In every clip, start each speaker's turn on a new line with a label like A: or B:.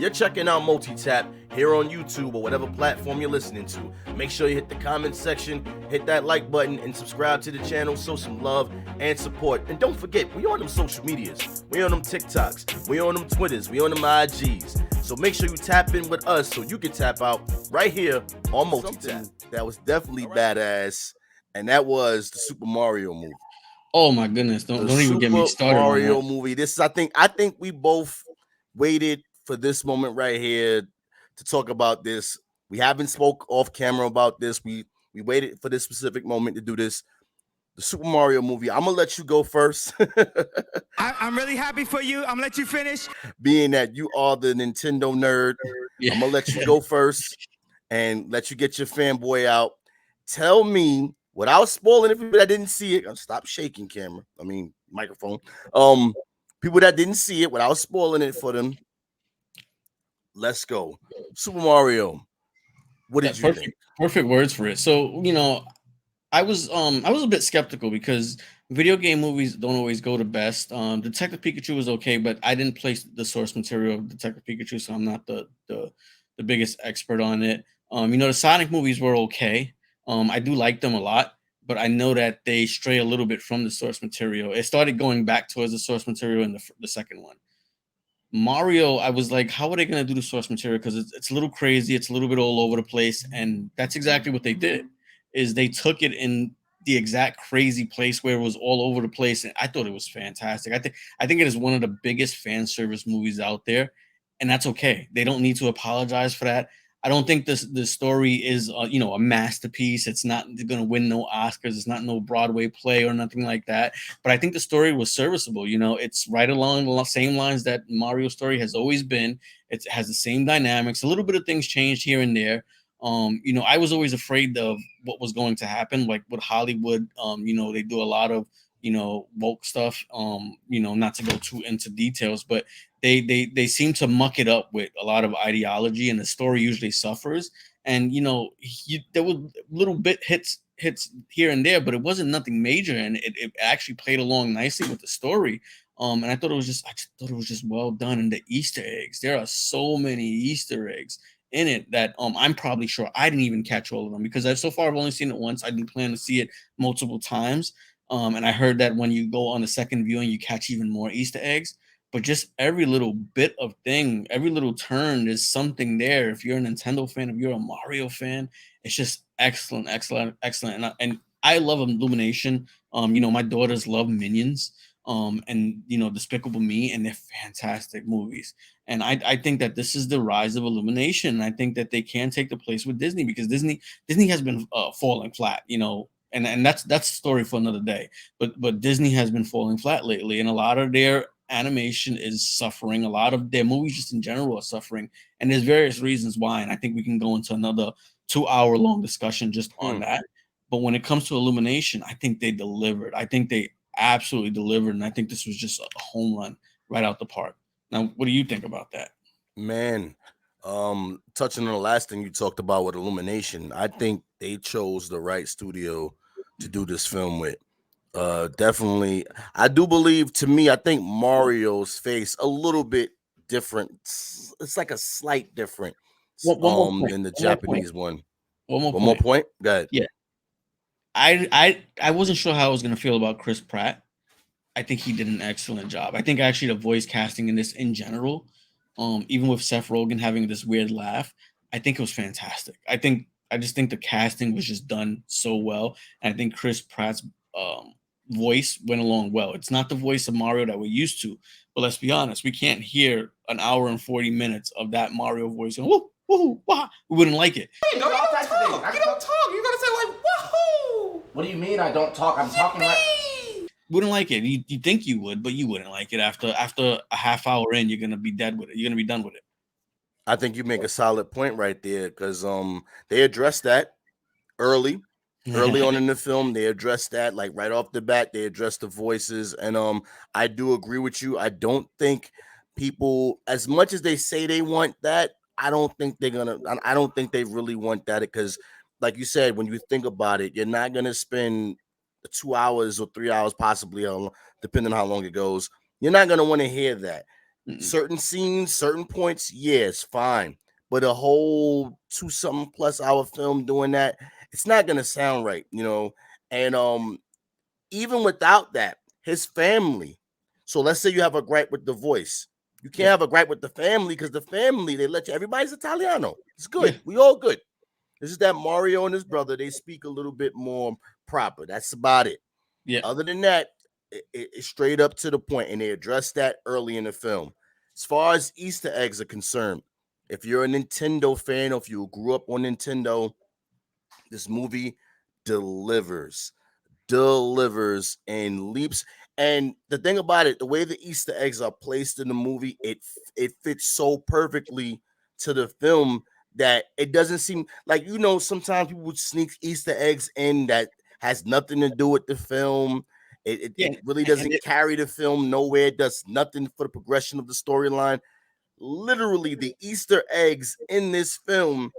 A: you're checking out Multi-Tap here on YouTube or whatever platform you're listening to. Make sure you hit the comment section, hit that like button, and subscribe to the channel. Show some love and support. And don't forget, we on them social medias. We on them TikToks. We on them Twitters. We on them IGs. So make sure you tap in with us so you can tap out right here on Multi-Tap. That was definitely badass, and that was the Super Mario movie.
B: Oh my goodness! Don't even get me started on
A: Mario
B: that.
A: movie. This is, I think we both waited for this moment right here to talk about this. We haven't spoke off camera about this. We waited for this specific moment to do this. The Super Mario movie. I'm gonna let you go first.
C: I'm really happy for you. I'm gonna let you finish.
A: Being that you are the Nintendo nerd,
B: Yeah.
A: I'm gonna let you go first and let you get your fanboy out. Tell me without spoiling it for people that didn't see it. Stop shaking, camera. I mean microphone. People that didn't see it without spoiling it for them. Let's go. Super Mario. What did you think?
B: Perfect words for it. So, I was a bit skeptical because video game movies don't always go the best. Detective Pikachu was okay, but I didn't place the source material of Detective Pikachu, so I'm not the biggest expert on it. The Sonic movies were okay. I do like them a lot, but I know that they stray a little bit from the source material. It started going back towards the source material in the second one. Mario, I was like, how are they going to do the source material? Because it's a little crazy, it's a little bit all over the place, and that's exactly what they did. Is they took it in the exact crazy place where it was all over the place, and I thought it was fantastic. I think it is one of the biggest fan service movies out there, and that's okay. They don't need to apologize for that. I don't think the story is a masterpiece. It's not going to win no Oscars. It's not no Broadway play or nothing like that. But I think the story was serviceable. It's right along the same lines that Mario story has always been. It has the same dynamics. A little bit of things changed here and there. I was always afraid of what was going to happen, like with Hollywood. They do a lot of woke stuff. Not to go too into details, but they seem to muck it up with a lot of ideology, and the story usually suffers. And there were little bit hits here and there, but it wasn't nothing major, and it actually played along nicely with the story. And I just thought it was just well done. And the Easter eggs, there are so many Easter eggs in it that I'm probably sure I didn't even catch all of them, because so far I've only seen it once. I do plan to see it multiple times. And I heard that when you go on the second viewing, you catch even more Easter eggs. But just every little bit of thing, every little turn, there's something there. If you're a Nintendo fan, if you're a Mario fan, it's just excellent, excellent, excellent. And I love Illumination. My daughters love Minions, and Despicable Me, and they're fantastic movies. And I think that this is the rise of Illumination. And I think that they can take the place with Disney, because Disney has been falling flat. And that's a story for another day. But Disney has been falling flat lately, and a lot of their animation is suffering. A lot of their movies just in general are suffering, and there's various reasons why. And I think we can go into another 2-hour long discussion just on that. But when it comes to Illumination, I think they delivered. I think they absolutely delivered, and I think this was just a home run right out the park. Now, what do you think about that?
A: Man, touching on the last thing you talked about with Illumination, I think they chose the right studio to do this film with. Definitely, I do believe. To me, I think Mario's face a little bit different. It's like a slight different
B: One more point.
A: than the
B: One more point.
A: Japanese one.
B: One more
A: One more point. Go ahead.
B: Yeah. I wasn't sure how I was gonna feel about Chris Pratt. I think he did an excellent job. I think actually the voice casting in this in general, even with Seth Rogen having this weird laugh, I think it was fantastic. I just think the casting was just done so well, and I think Chris Pratt's voice went along well. It's not the voice of Mario that we're used to, but let's be honest, we can't hear an hour and 40 minutes of that Mario voice going, woo, woo, wah. We wouldn't like it.
D: You don't talk. You don't talk. You're gonna say like, woohoo! What do you mean I don't talk? I'm talking like.
B: Wouldn't like it. You think you would, but you wouldn't like it. After a half hour in, you're gonna be dead with it. You're gonna be done with it.
A: I think you make a solid point right there, because they addressed that early on in the film. They addressed that like right off the bat. They addressed the voices, and I do agree with you. I don't think people, as much as they say they want that, I don't think they're gonna. I don't think they really want that, because, like you said, when you think about it, you're not gonna spend 2 hours or 3 hours, possibly, depending on how long it goes. You're not gonna want to hear that. Certain scenes, certain points, yeah, it's fine. But a whole 2 something plus hour film doing that, it's not gonna sound right, you know. And even without that, his family. So let's say you have a gripe with the voice. You can't have a gripe with the family because the family, they let you, everybody's Italiano. It's good.
B: Yeah.
A: We all good. This is that Mario and his brother, they speak a little bit more proper. That's about it.
B: Yeah.
A: Other than that, it's straight up to the point, and they address that early in the film. As far as Easter eggs are concerned, if you're a Nintendo fan or if you grew up on Nintendo, this movie delivers and leaps. And the thing about it, the way the Easter eggs are placed in the movie, it fits so perfectly to the film that it doesn't seem like, you know, sometimes people would sneak Easter eggs in that has nothing to do with the film. It really doesn't carry the film nowhere. It does nothing for the progression of the storyline. Literally, the Easter eggs in this film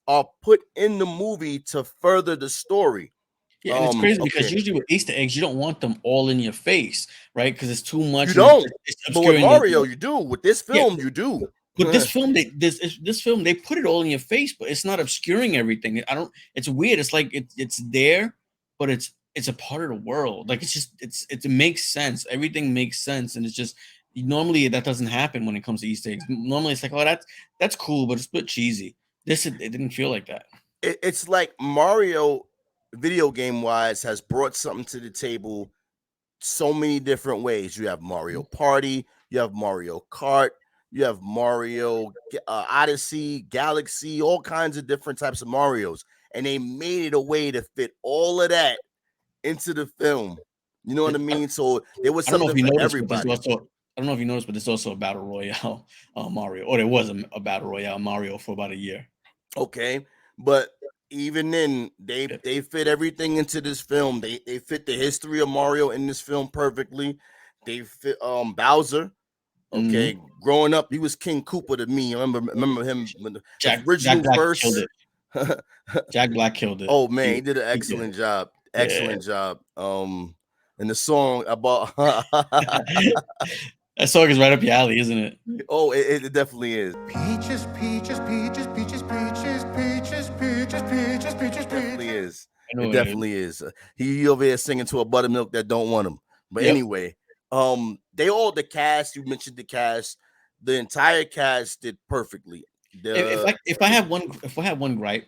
A: are put in the movie to further the story.
B: Yeah, and it's crazy because
A: Okay.
B: usually with Easter eggs, you don't want them all in your face, right? Because it's too much.
A: You don't.
B: It's
A: But with
B: obscuring
A: Mario, you do. With this film,
B: Yeah.
A: you do.
B: But this film, this film, they put it all in your face, but it's not obscuring everything. I don't. It's weird. It's like it's there, but it's a part of the world. Like it makes sense. Everything makes sense, and it's just normally that doesn't happen when it comes to Easter eggs. Normally it's like, oh, that's cool, but it's a bit cheesy. It didn't feel like that.
A: It's like Mario, video game wise, has brought something to the table so many different ways. You have Mario Party, you have Mario Kart, you have Mario Odyssey, Galaxy, all kinds of different types of Marios, and they made it a way to fit all of that into the film. You know what I mean? So there was
B: I don't know
A: something
B: if you
A: for
B: noticed, but
A: everybody.
B: I don't know if you noticed, but there's also a battle royale Mario, or there was a battle royale Mario for about a year.
A: Okay, but even then, they fit everything into this film. They fit the history of Mario in this film perfectly. They fit Bowser. Okay, growing up, he was King Koopa to me. I remember him when the original
B: Jack Black
A: verse.
B: killed it. Jack Black killed it.
A: Oh man, he did an excellent job. Excellent job. And the song about
B: that song is right up your alley, isn't it?
A: Oh, it definitely is.
C: Peaches, peaches, peaches, peaches, peaches, peaches, peaches, peaches, peaches,
A: It definitely is.
B: I know
A: It definitely is. He over here singing to a buttermilk that don't want him. But anyway, the cast, you mentioned the cast, the entire cast did perfectly.
B: If I had one gripe,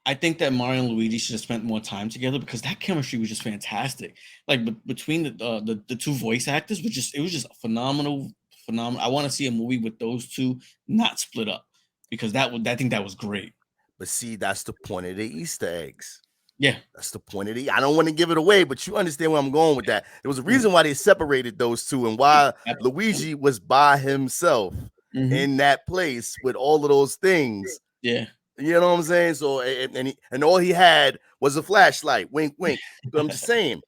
B: I think that Mario and Luigi should have spent more time together because that chemistry was just fantastic. Like between the two voice actors, it was just phenomenal. I want to see a movie with those two not split up because I think that was great.
A: But see, that's the point of the Easter eggs.
B: Yeah,
A: that's the point of I don't want to give it away, but you understand where I'm going with that. There was a reason why they separated those two and why Luigi was by himself in that place with all of those things.
B: Yeah.
A: You know what I'm saying? So and all he had was a flashlight. Wink, wink. But I'm just saying,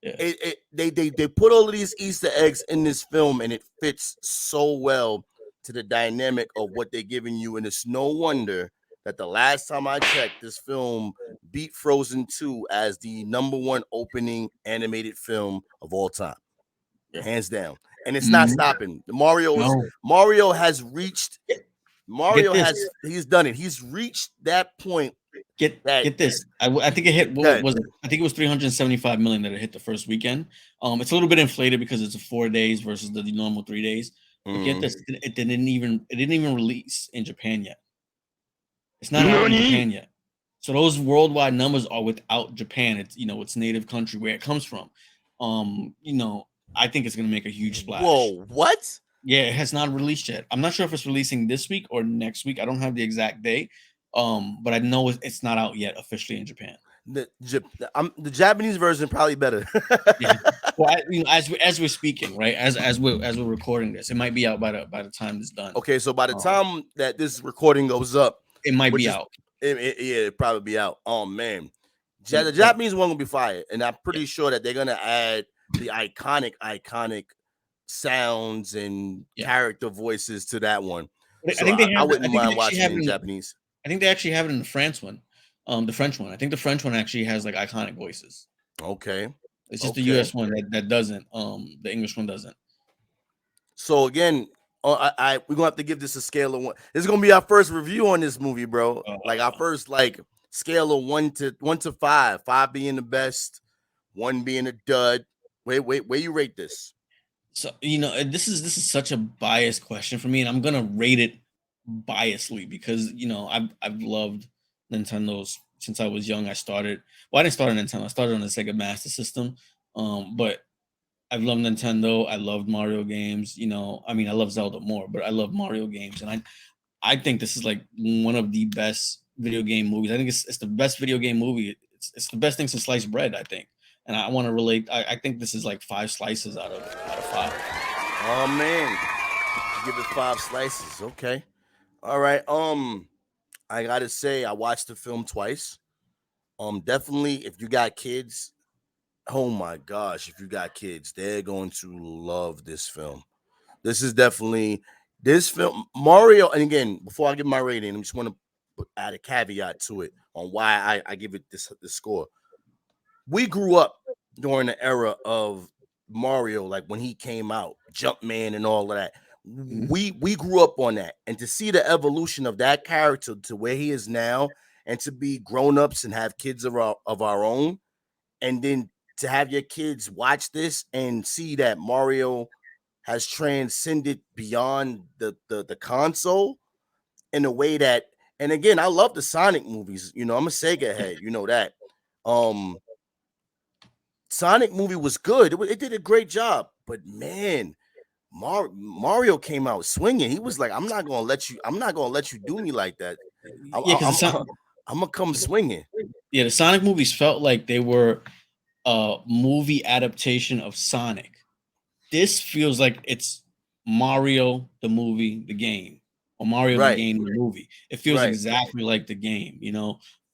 A: they put all of these Easter eggs in this film, and it fits so well to the dynamic of what they're giving you. And it's no wonder that the last time I checked, this film beat Frozen 2 as the #1 opening animated film of all time, hands down. And it's not stopping. Mario has reached. He's done it. He's reached that point.
B: Get this. I think it hit. What was it? I think it was 375 million that it hit the first weekend. It's a little bit inflated because it's 4 days versus the normal 3 days. But get this, it didn't even release in Japan yet. It's not out in Japan yet. So those worldwide numbers are without Japan. It's its native country where it comes from. I think it's gonna make a huge splash.
A: Whoa, what?
B: Yeah, it has not released yet. I'm not sure if it's releasing this week or next week. I don't have the exact date. But I know it's not out yet officially in Japan.
A: The Japanese version probably better.
B: Yeah. Well, as we're speaking, right? As we're recording this, it might be out by the time it's done.
A: Okay, so by the time that this recording goes up,
B: it might be out.
A: It'll probably be out. Oh man, the Japanese one will be fired, and I'm pretty sure that they're gonna add the iconic sounds and character voices to that one. So I wouldn't mind watching it in Japanese.
B: I think they actually have it in the French one. The French one. I think the French one actually has like iconic voices.
A: Okay.
B: It's just the US one that doesn't. The English one doesn't.
A: So again, we're gonna have to give this a scale of 1. This is gonna be our first review on this movie, bro. Like our
B: Uh,
A: first scale of 1 to 5. 5 being the best, 1 being a dud. Wait, where you rate this?
B: so this is such a biased question for me, and I'm gonna rate it biasly because I've loved Nintendo's since I was young. I didn't start on Nintendo. I started on the Sega Master System. But I've loved Nintendo. I loved Mario games. I mean, I love Zelda more, but I love Mario games, and I think this is like one of the best video game movies. I think it's the best video game movie. It's the best thing since sliced bread, I think. And I want to relate. I think this is like 5 slices out of 5.
A: Oh man, give it 5 slices. Okay. All right. I gotta say, I watched the film twice. Definitely, if you got kids, oh my gosh, if you got kids, they're going to love this film. This is definitely this film, Mario. And again, before I give my rating, I just want to add a caveat to it on why I give it this score. We grew up during the era of Mario, like when he came out, Jumpman and all of that.
B: Mhm.
A: We grew up on that, and to see the evolution of that character to where he is now, and to be grown ups and have kids of our own, and then to have your kids watch this and see that Mario has transcended beyond the console in a way that, and again, I love the Sonic movies. I'm a Sega head, you know that. Um, Sonic movie was good. It did a great job, but man, Mario came out swinging. He was like, "I'm not gonna let you. I'm not gonna let you do me like that. I'm,
B: Yeah, because
A: I'm, I'm gonna come swinging."
B: the Sonic movies felt like they were a movie adaptation of Sonic. This feels like it's Mario the movie, the game, or Mario the
A: Right,
B: game, the movie. It feels
A: right.
B: exactly like the game.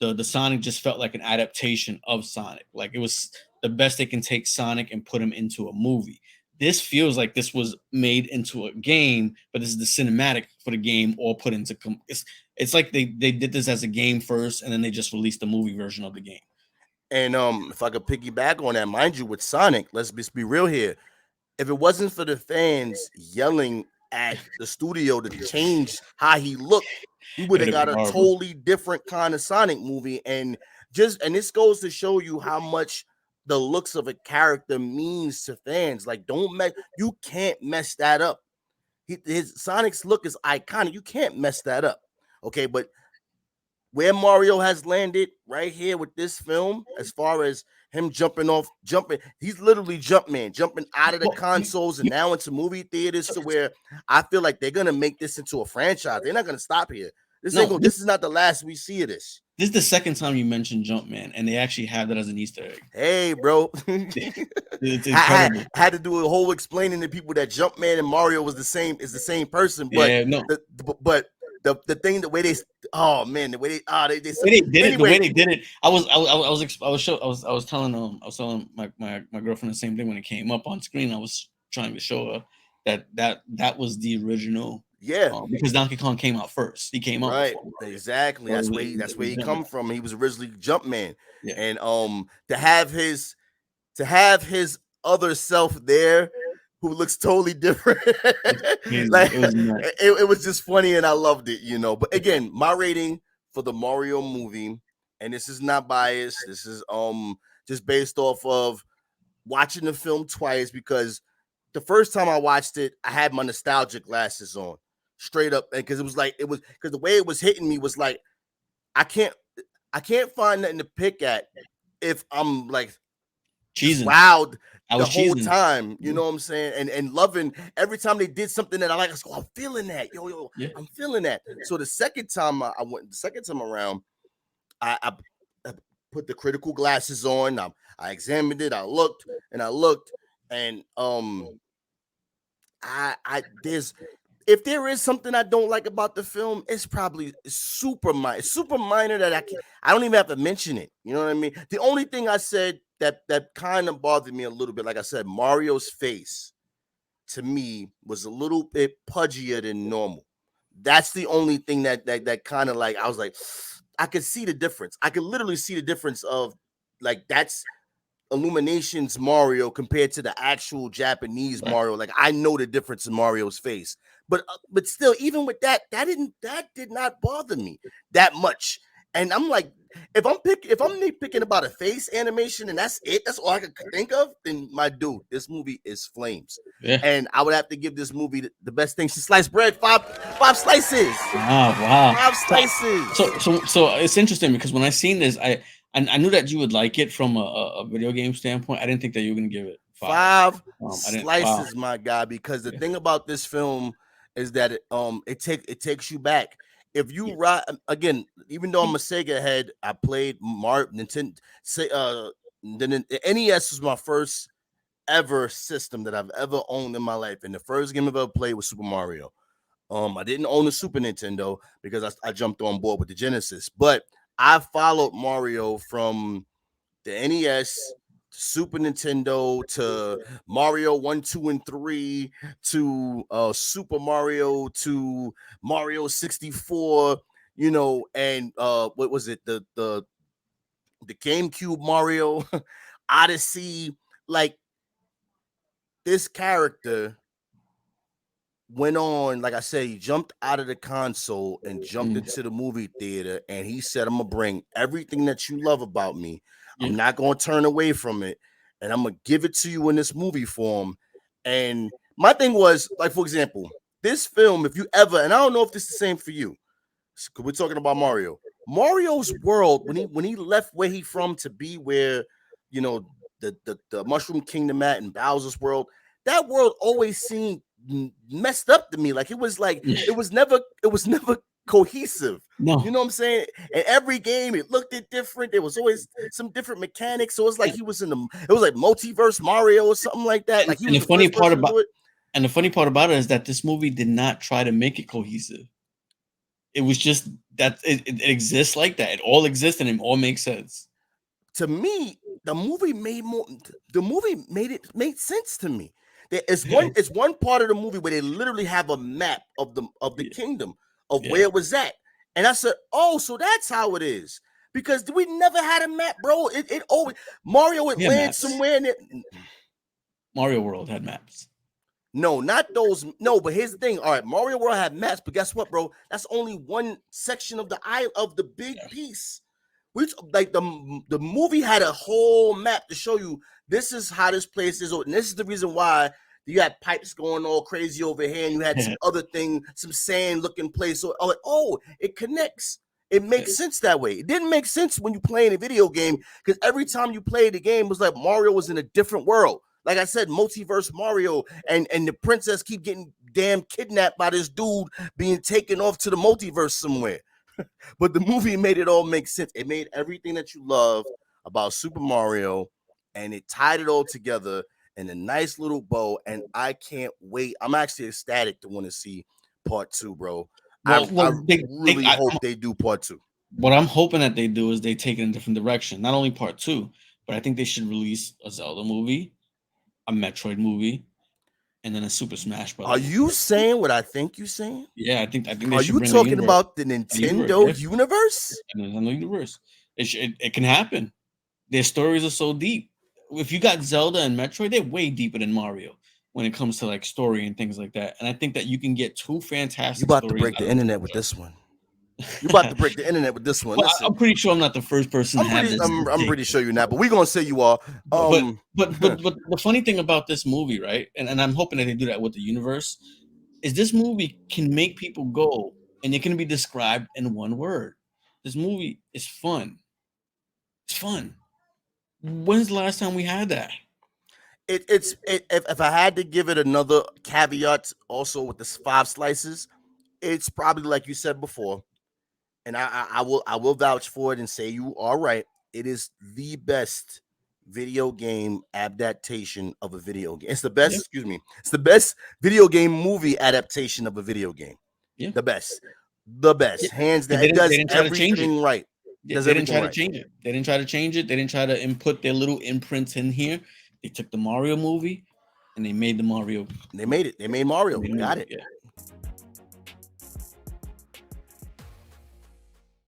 B: The Sonic just felt like an adaptation of Sonic. Like it was the best they can take Sonic and put him into a movie. This feels like this was made into a game, but this is the cinematic for the game, all put into. It's like they did this as a game first, and then they just released the movie version of the game.
A: And if I could piggyback on that, mind you, with Sonic, let's just be real here. If it wasn't for the fans yelling at the studio to change how he looked, we
B: It
A: would
B: would
A: have
B: have
A: got
B: been
A: a
B: horrible.
A: totally different kind of Sonic movie. And this goes to show you how much the looks of a character means to fans. Like, you can't mess that up. His Sonic's look is iconic. You can't mess that up. Okay, but where Mario has landed right here with this film, as far as him jumping, he's literally jumping out of the
B: Well,
A: consoles and now into movie theaters, to where I feel like they're gonna make this into a franchise. They're not gonna stop here.
B: no,
A: This is not the last we see of this.
B: this is the second time you mentioned Jumpman, and they actually have that as an Easter egg.
A: Hey, bro.
B: It's
A: I
B: incredible.
A: had to do a whole explaining to people that Jumpman and Mario was the same person, but
B: Yeah, no.
A: the thing, the way they, oh man, the way they
B: The way they did it, the way
A: anyway.
B: they did it, I was telling my girlfriend the same thing when it came up on screen. I was trying to show her that was the original,
A: Yeah,
B: because Donkey Kong came out first. He came out
A: right.
B: before Mario.
A: Exactly.
B: So
A: That's
B: it
A: where
B: was
A: he
B: Jumpman.
A: come from. He was originally Jumpman.
B: Yeah.
A: And to have his other self there who looks totally different.
B: Crazy.
A: Like
B: It was nuts.
A: it was just funny and I loved it. But again, my rating for the Mario movie, and this is not biased. This is just based off of watching the film twice, because the first time I watched it, I had my nostalgic glasses on, straight up, because because the way it was hitting me was like, I can't find nothing to pick at if I'm like just
B: Cheesing.
A: wowed
B: I
A: the
B: was
A: whole
B: cheesing.
A: time. You know what I'm saying? And loving every time they did something that I like. I go, I'm feeling that, yo,
B: Yeah.
A: I'm feeling that. So the second time the second time around, I put the critical glasses on. I examined it. I looked and I looked, and I there's if there is something I don't like about the film, it's probably super minor that I don't even have to mention it. You know what I mean? The only thing I said that kind of bothered me a little bit, like I said, Mario's face to me was a little bit pudgier than normal. That's the only thing that kind of, like, I was like, I could see the difference. I could literally see the difference of, like, that's Illumination's Mario compared to the actual Japanese
B: Right.
A: Mario. Like, I know the difference in Mario's face. but still, even with that, that did not bother me that much. And I'm like, if I'm nitpicking about a face animation and that's it, that's all I could think of, then my dude, this movie is flames.
B: Yeah.
A: And I would have to give this movie the best thing since sliced bread, five slices.
B: Wow.
A: 5 slices.
B: So it's interesting because when I seen this, I knew that you would like it from a video game standpoint. I didn't think that you were gonna give it
A: 5
B: I didn't.
A: slices,
B: Wow.
A: my guy, because the thing about this film is that it takes you back. If you ride again, even though I'm a Sega head, I played Nintendo. The NES was my first ever system that I've ever owned in my life, and the first game I've ever played was Super Mario. I didn't own the Super Nintendo because I jumped on board with the Genesis, but I followed Mario from the NES, Super Nintendo to Mario 1, 2, and 3 to Super Mario to Mario 64, and what was it? The GameCube Mario, Odyssey. Like, this character went on, like I said, he jumped out of the console and jumped into the movie theater, and he said, I'm gonna bring everything that you love about me. I'm not gonna turn away from it, and I'm gonna give it to you in this movie form. And my thing was, like, for example, this film, if you ever, and I don't know if this is the same for you, because we're talking about Mario's world, when he left where he from to be where, the Mushroom Kingdom at and Bowser's world, that world always seemed messed up to me. Like, it was never cohesive.
B: No.
A: You know what I'm saying? And every game it looked different. There was always some different mechanics. So it was like it was like multiverse Mario or something like that. Like,
B: And the funny part about it is that this movie did not try to make it cohesive. It was just that it exists like that. It all exists and it all makes sense.
A: To me, the movie made sense to me. It's one part of the movie where they literally have a map of the kingdom of where it was at. And I said, oh, so that's how it is. Because we never had a map, bro. It always Mario would land somewhere and
B: Mario World had maps.
A: No, not those. No, but here's the thing. All right, Mario World had maps, but guess what, bro? That's only one section of the isle of the big piece. Like the movie had a whole map to show you this is how this place is, and this is the reason why you had pipes going all crazy over here, and you had some other thing, some sand looking place. So it connects. It makes sense that way. It didn't make sense when you play in a video game, because every time you played the game, it was like Mario was in a different world. Like I said, multiverse Mario, and the princess keep getting damn kidnapped by this dude being taken off to the multiverse somewhere. But the movie made it all make sense. It made everything that you love about Super Mario, and it tied it all together in a nice little bow. And I can't wait. I'm actually ecstatic to want to see part 2, bro. I really hope they do part 2.
B: What I'm hoping that they do is they take it in a different direction. Not only part 2, but I think they should release a Zelda movie, a Metroid movie, and then a Super Smash Bros.
A: Are you saying what I think you're saying?
B: Yeah, I think.
A: Are you talking about the Nintendo universe?
B: Nintendo universe. It can happen. Their stories are so deep. If you got Zelda and Metroid, they're way deeper than Mario when it comes to like story and things like that. And I think that you can get two fantastic.
A: You about to break the internet with this one. You about to break the internet with this one.
B: Well, I'm pretty sure I'm not the first person to have this.
A: I'm pretty sure you're not, but we're gonna say you are.
B: But the funny thing about this movie, right? And I'm hoping that they do that with the universe, is this movie can make people go, and it can be described in one word. This movie is fun. It's fun. When's the last time we had that?
A: If I had to give it another caveat, also with the 5 slices, it's probably like you said before. And I will vouch for it and say you are right. It is the best video game adaptation of a video game. It's the best, excuse me. It's the best video game movie adaptation of a video game.
B: Yeah.
A: The best. Hands down. It does everything right.
B: They didn't try to change it. They didn't try to change it. They didn't try to input their little imprints in here. They took the Mario movie and they made the Mario.
A: They made it. They made Mario.
B: They
A: Got it.
B: Yeah.